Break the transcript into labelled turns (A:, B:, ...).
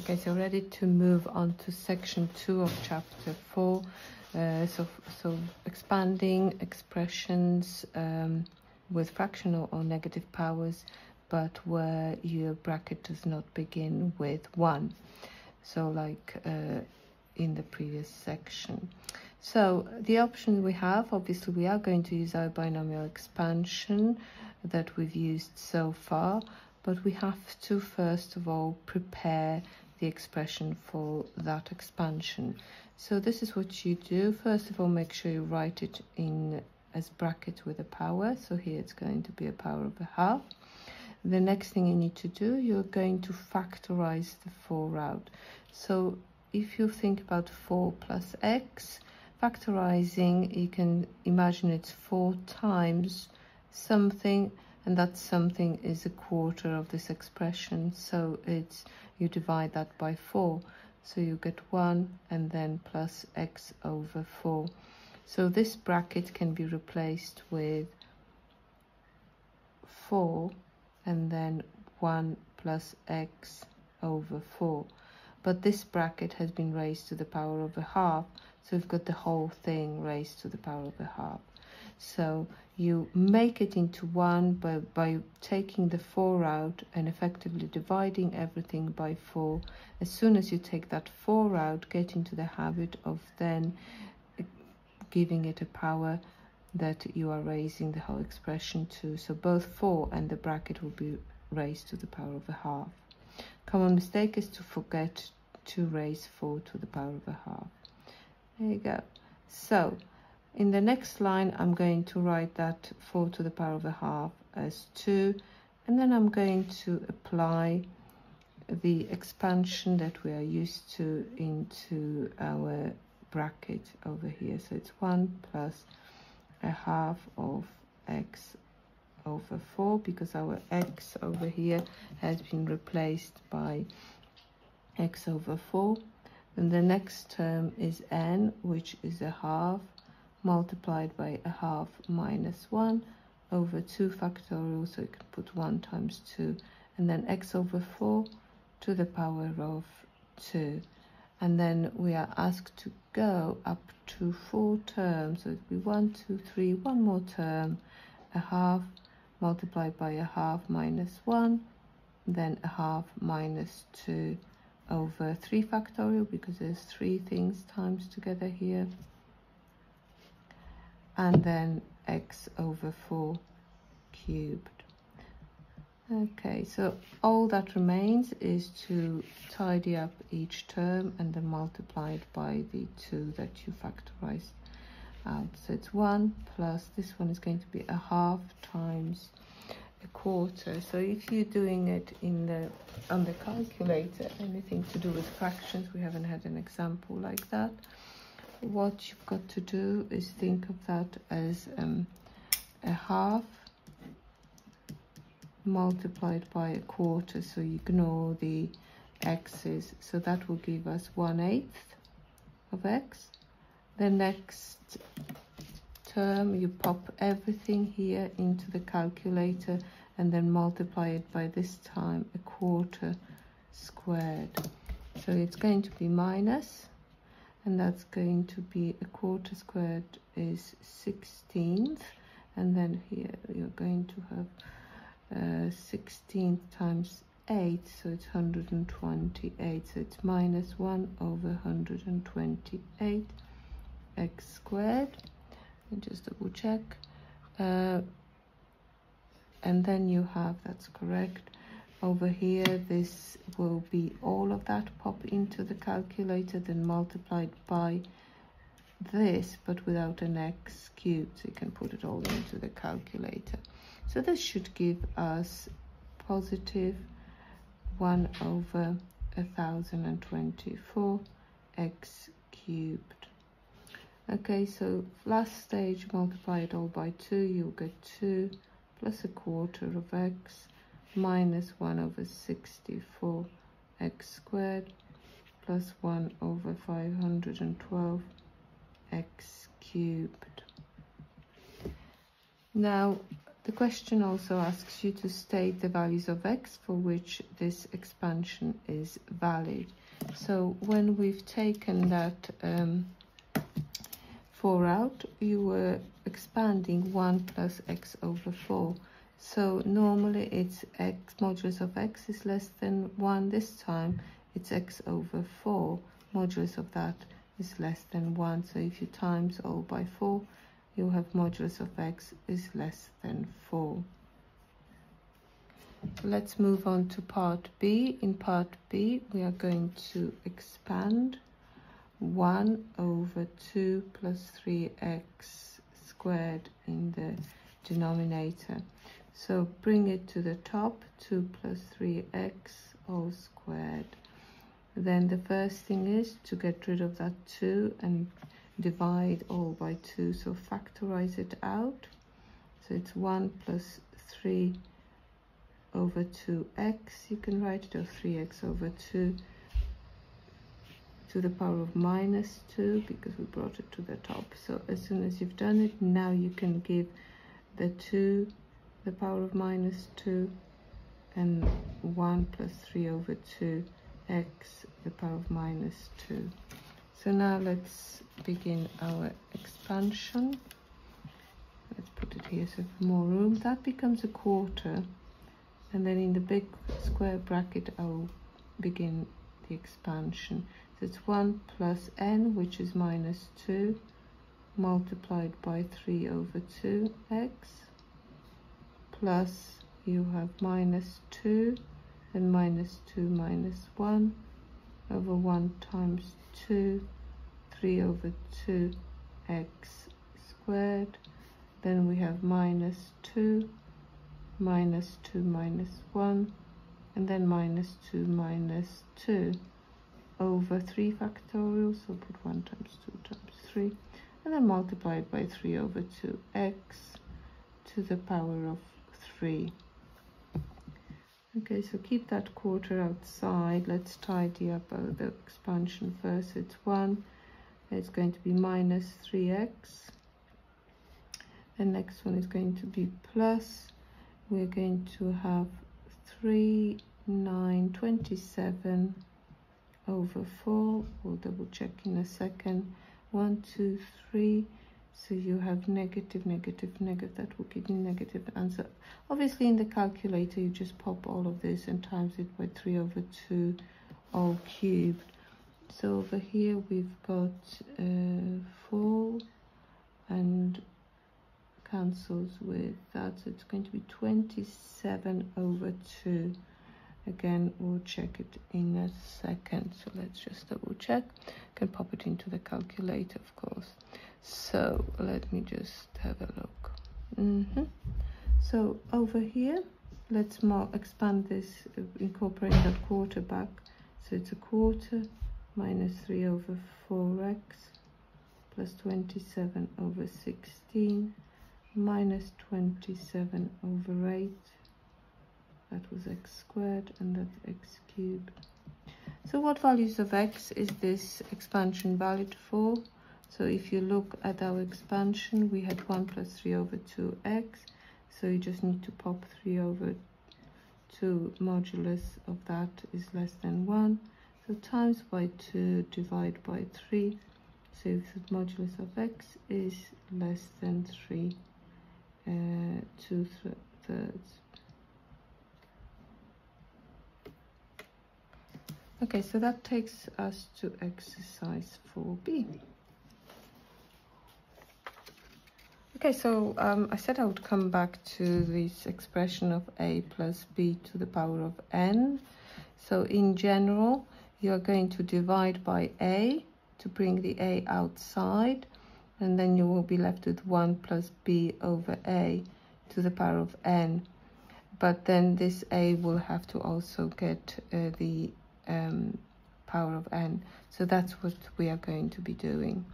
A: Okay, so ready to move on to section 2 of chapter 4. So expanding expressions with fractional or negative powers, but where your bracket does not begin with 1. So like in the previous section. So the option we have, obviously we are going to use our binomial expansion that we've used so far, but we have to first of all prepare the expression for that expansion. So this is what you do. First of all, make sure you write it in as bracket with a power. So here it's going to be a power of a half. The next thing you need to do, you're going to factorize the 4 out. So if you think about 4 plus x, factorizing, you can imagine it's 4 times something, and that something is a quarter of this expression. So it's, you divide that by 4. So you get 1 and then plus x over 4. So this bracket can be replaced with 4 and then 1 plus x over 4. But this bracket has been raised to the power of a half, so we've got the whole thing raised to the power of a half. So you make it into 1 by taking the 4 out and effectively dividing everything by 4. As soon as you take that 4 out, get into the habit of then giving it a power that you are raising the whole expression to. So both 4 and the bracket will be raised to the power of a half. Common mistake is to forget to raise 4 to the power of a half. There you go. So in the next line, I'm going to write that 4 to the power of a half as 2, and then I'm going to apply the expansion that we are used to into our bracket over here. So it's 1 plus a half of x over 4, because our x over here has been replaced by x over 4. And the next term is n, which is a half, multiplied by a half minus 1 over 2 factorial, so you can put 1 times 2, and then x over 4 to the power of 2. And then we are asked to go up to 4 terms, so it will be 1, 2, 3, one more term, a half multiplied by a half minus 1, then a half minus 2 over 3 factorial, because there's 3 things times together here, and then x over 4 cubed. Okay, so all that remains is to tidy up each term and then multiply it by the 2 that you factorized out. So it's 1 plus, this one is going to be a half times a quarter. So if you're doing it in the on the calculator, anything to do with fractions, we haven't had an example like that. What you've got to do is think of that as a half multiplied by a quarter, so you ignore the x's, so that will give us 1/8 of x. The next term, you pop everything here into the calculator and then multiply it by, this time, a quarter squared. So it's going to be minus, and that's going to be a quarter squared is 16th, and then here you're going to have 16th times 8, so it's 128, so it's minus 1 over 128 x squared. And just double check, and then you have, that's correct. Over here, this will be all of that, pop into the calculator, then multiplied by this, but without an x cubed, so you can put it all into the calculator. So this should give us positive 1 over 1024 x cubed. Okay, so last stage, multiply it all by 2, you'll get 2 plus a quarter of x minus 1 over 64 x squared plus 1 over 512 x cubed. Now The question also asks you to state the values of x for which this expansion is valid. So when we've taken that 4 out, you were expanding 1 plus x over 4. So normally it's x modulus of x is less than 1. This time it's x over 4. Modulus of that is less than 1. So if you times all by 4, you have modulus of x is less than 4. Let's move on to part B. In part B, we are going to expand 1 over 2 plus 3x squared in the denominator. So bring it to the top, 2 plus 3x all squared. Then the first thing is to get rid of that 2 and divide all by 2, so factorize it out. So it's 1 plus 3 over 2x, you can write it, or 3x over 2 to the power of minus 2, because we brought it to the top. So as soon as you've done it, now you can give the 2 the power of minus 2 and 1 plus 3 over 2x the power of minus 2. So now let's begin our expansion. Let's put it here so for more room. That becomes a quarter, and then in the big square bracket I'll begin the expansion. So it's 1 plus n, which is minus 2, multiplied by 3 over 2x, plus you have minus 2 and minus 2 minus 1 over 1 times 2, 3 over 2x squared. Then we have minus 2 minus 2 minus 1, and then minus 2 minus 2 over 3 factorial, so put 1 times 2 times 3, and then multiply it by 3 over 2x to the power of 3. Okay, so keep that quarter outside. Let's tidy up the expansion first. It's 1, it's going to be minus 3x. The next one is going to be plus. We're going to have 3, 9, 27 over 4. We'll double check in a second. 1, 2, 3. So you have negative, negative, negative. That will give you negative answer. Obviously, in the calculator, you just pop all of this and times it by 3 over 2, all cubed. So over here, we've got 4 and cancels with that. So it's going to be 27 over 2. Again, we'll check it in a second. So let's just double check. Can pop it into the calculator, of course. So let me just have a look. So over here, let's expand this, incorporate that quarter back. So it's a quarter minus 3 over 4x plus 27 over 16 minus 27 over 8. That was x squared, and that's x cubed. So what values of x is this expansion valid for? So if you look at our expansion, we had 1 plus 3 over 2x. So you just need to pop 3 over 2, modulus of that is less than 1. So times by 2, divide by 3. So if the modulus of x is less than 3, 2/3. Okay, so that takes us to exercise 4b. Okay, so I said I would come back to this expression of a plus b to the power of n. So in general, you are going to divide by a to bring the a outside, and then you will be left with 1 plus b over a to the power of n. But then this a will have to also get the power of n. So that's what we are going to be doing.